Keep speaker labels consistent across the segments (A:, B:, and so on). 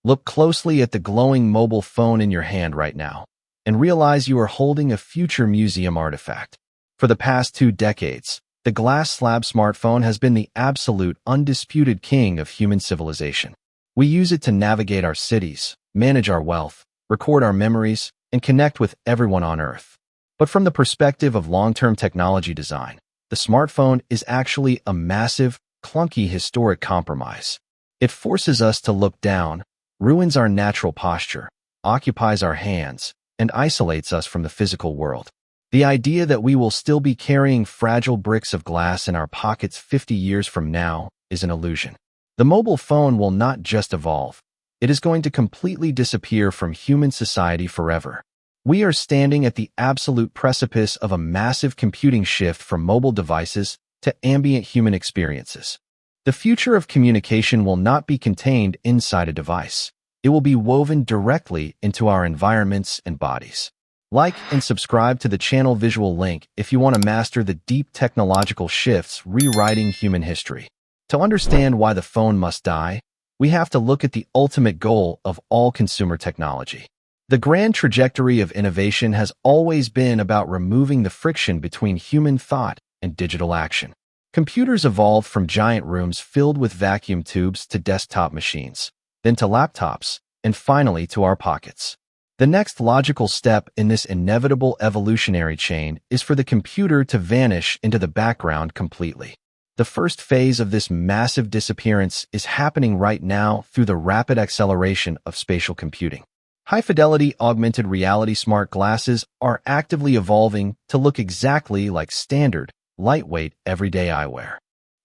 A: Look closely at the glowing mobile phone in your hand right now and realize you are holding a future museum artifact. For the past 2 decades, the glass slab smartphone has been the absolute, undisputed king of human civilization. We use it to navigate our cities, manage our wealth, record our memories, and connect with everyone on Earth. But from the perspective of long-term technology design, the smartphone is actually a massive, clunky historic compromise. It forces us to look down, ruins our natural posture, occupies our hands, and isolates us from the physical world. The idea that we will still be carrying fragile bricks of glass in our pockets 50 years from now is an illusion. The mobile phone will not just evolve. It is going to completely disappear from human society forever. We are standing at the absolute precipice of a massive computing shift from mobile devices to ambient human experiences. The future of communication will not be contained inside a device. It will be woven directly into our environments and bodies. Like and subscribe to the channel visual link if you want to master the deep technological shifts rewriting human history. To understand why the phone must die, we have to look at the ultimate goal of all consumer technology. The grand trajectory of innovation has always been about removing the friction between human thought and digital action. Computers evolved from giant rooms filled with vacuum tubes to desktop machines, then to laptops, and finally to our pockets. The next logical step in this inevitable evolutionary chain is for the computer to vanish into the background completely. The first phase of this massive disappearance is happening right now through the rapid acceleration of spatial computing. High-fidelity augmented reality smart glasses are actively evolving to look exactly like standard, lightweight, everyday eyewear.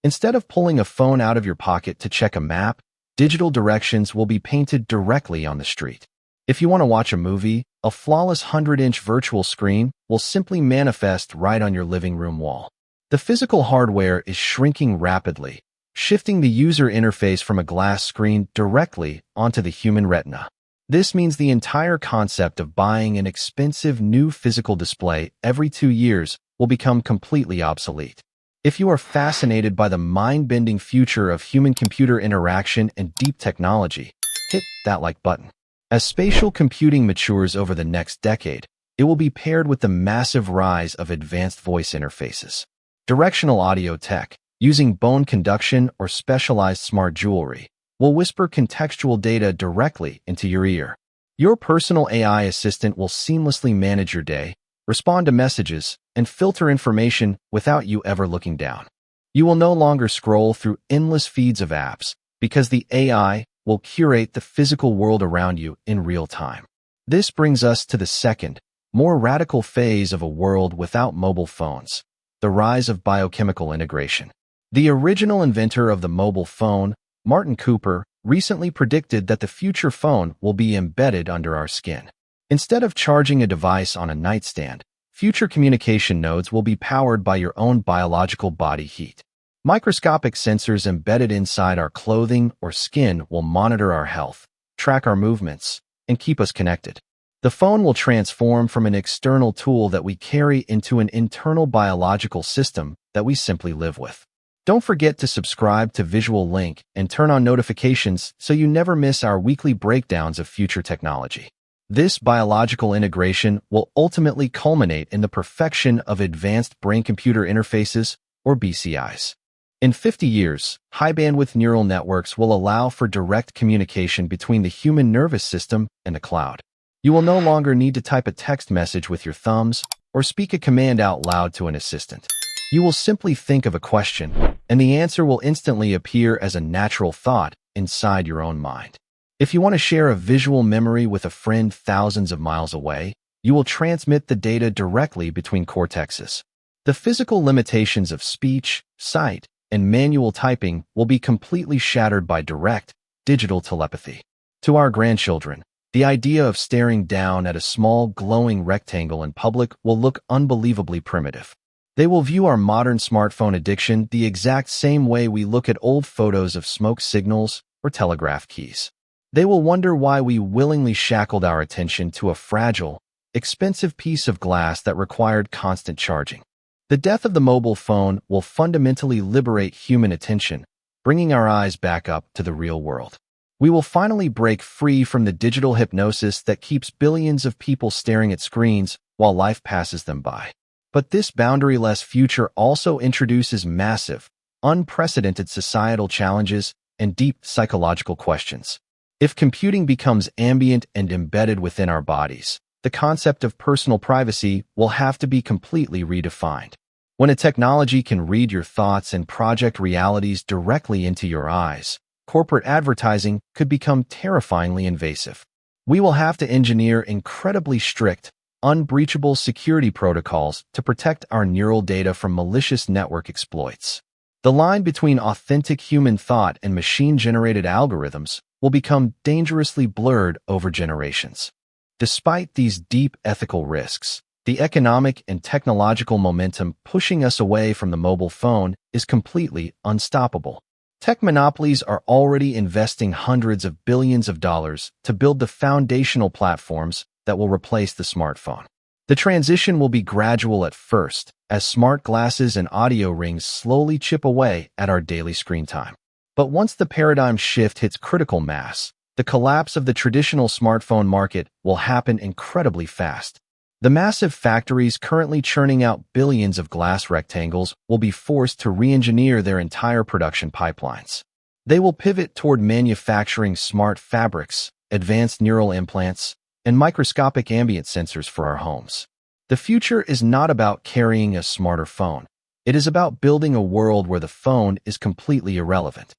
A: Instead of pulling a phone out of your pocket to check a map, digital directions will be painted directly on the street. If you want to watch a movie, a flawless 100-inch virtual screen will simply manifest right on your living room wall. The physical hardware is shrinking rapidly, shifting the user interface from a glass screen directly onto the human retina. This means the entire concept of buying an expensive new physical display every 2 years will become completely obsolete. If you are fascinated by the mind-bending future of human-computer interaction and deep technology, hit that like button. As spatial computing matures over the next decade, it will be paired with the massive rise of advanced voice interfaces. Directional audio tech, using bone conduction or specialized smart jewelry, will whisper contextual data directly into your ear. Your personal AI assistant will seamlessly manage your day, respond to messages, and filter information without you ever looking down. You will no longer scroll through endless feeds of apps because the AI will curate the physical world around you in real time. This brings us to the second, more radical phase of a world without mobile phones: the rise of biochemical integration. The original inventor of the mobile phone, Martin Cooper, recently predicted that the future phone will be embedded under our skin. Instead of charging a device on a nightstand, future communication nodes will be powered by your own biological body heat. Microscopic sensors embedded inside our clothing or skin will monitor our health, track our movements, and keep us connected. The phone will transform from an external tool that we carry into an internal biological system that we simply live with. Don't forget to subscribe to Visual Link and turn on notifications so you never miss our weekly breakdowns of future technology. This biological integration will ultimately culminate in the perfection of advanced brain-computer interfaces, or BCIs. In 50 years, high-bandwidth neural networks will allow for direct communication between the human nervous system and the cloud. You will no longer need to type a text message with your thumbs or speak a command out loud to an assistant. You will simply think of a question, and the answer will instantly appear as a natural thought inside your own mind. If you want to share a visual memory with a friend thousands of miles away, you will transmit the data directly between cortexes. The physical limitations of speech, sight, and manual typing will be completely shattered by direct, digital telepathy. To our grandchildren, the idea of staring down at a small, glowing rectangle in public will look unbelievably primitive. They will view our modern smartphone addiction the exact same way we look at old photos of smoke signals or telegraph keys. They will wonder why we willingly shackled our attention to a fragile, expensive piece of glass that required constant charging. The death of the mobile phone will fundamentally liberate human attention, bringing our eyes back up to the real world. We will finally break free from the digital hypnosis that keeps billions of people staring at screens while life passes them by. But this boundaryless future also introduces massive, unprecedented societal challenges and deep psychological questions. If computing becomes ambient and embedded within our bodies, the concept of personal privacy will have to be completely redefined. When a technology can read your thoughts and project realities directly into your eyes, corporate advertising could become terrifyingly invasive. We will have to engineer incredibly strict, unbreachable security protocols to protect our neural data from malicious network exploits. The line between authentic human thought and machine-generated algorithms will become dangerously blurred over generations. Despite these deep ethical risks, the economic and technological momentum pushing us away from the mobile phone is completely unstoppable. Tech monopolies are already investing hundreds of billions of dollars to build the foundational platforms that will replace the smartphone. The transition will be gradual at first, as smart glasses and audio rings slowly chip away at our daily screen time. But once the paradigm shift hits critical mass, the collapse of the traditional smartphone market will happen incredibly fast. The massive factories currently churning out billions of glass rectangles will be forced to re-engineer their entire production pipelines. They will pivot toward manufacturing smart fabrics, advanced neural implants, and microscopic ambient sensors for our homes. The future is not about carrying a smarter phone. It is about building a world where the phone is completely irrelevant.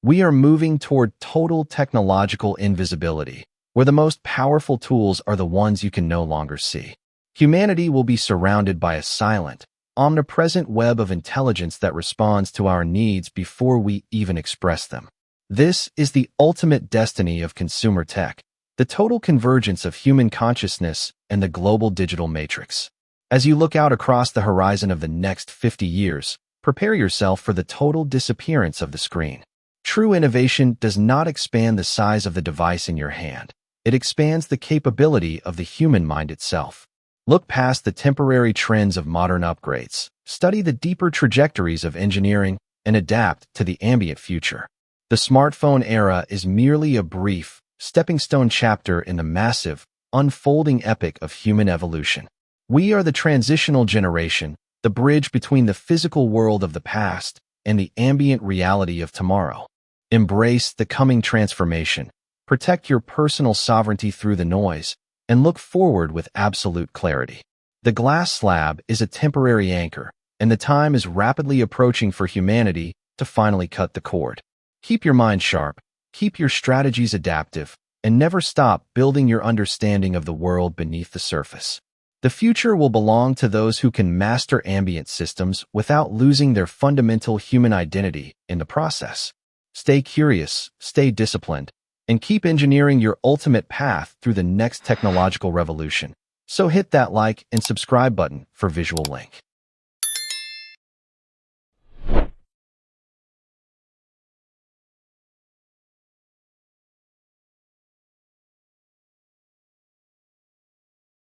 A: We are moving toward total technological invisibility, where the most powerful tools are the ones you can no longer see. Humanity will be surrounded by a silent, omnipresent web of intelligence that responds to our needs before we even express them. This is the ultimate destiny of consumer tech, the total convergence of human consciousness and the global digital matrix. As you look out across the horizon of the next 50 years, prepare yourself for the total disappearance of the screen. True innovation does not expand the size of the device in your hand. It expands the capability of the human mind itself. Look past the temporary trends of modern upgrades, study the deeper trajectories of engineering, and adapt to the ambient future. The smartphone era is merely a brief, stepping-stone chapter in the massive, unfolding epic of human evolution. We are the transitional generation, the bridge between the physical world of the past and the ambient reality of tomorrow. Embrace the coming transformation, protect your personal sovereignty through the noise, and look forward with absolute clarity. The glass slab is a temporary anchor, and the time is rapidly approaching for humanity to finally cut the cord. Keep your mind sharp, keep your strategies adaptive, and never stop building your understanding of the world beneath the surface. The future will belong to those who can master ambient systems without losing their fundamental human identity in the process. Stay curious, stay disciplined, and keep engineering your ultimate path through the next technological revolution. So hit that like and subscribe button for visual link.